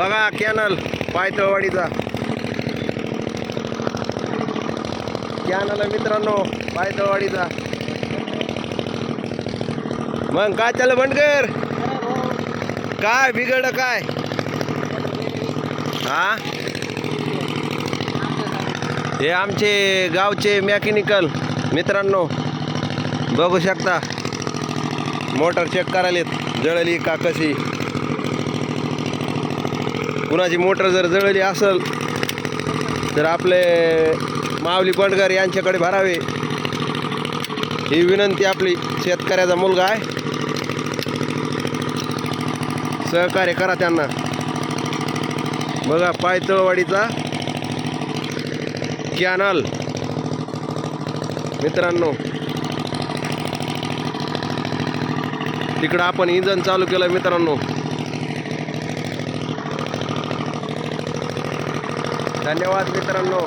बघा canal पायतळवाडीचा canal मित्रांनो, पायतळवाडीचा. मग काय चाललं बंडकर? काय बिघड काय? हा, हे आमचे गावचे मेकॅनिकल मित्रांनो, बघू शकता मोटर चेक करायला जळली का कशी. कुणाची मोटर जर जळली असेल तर आपले माऊली बंडकर यांच्याकडे भरावे ही विनंती आपली. शेतकऱ्याचा मुलगा आहे, सहकार्य करा त्यांना. बघा पायतळवाडीचा कॅनल मित्रांनो, तिकडं आपण इंजन चालू केलं मित्रांनो. धन्यवाद मित्रांनो.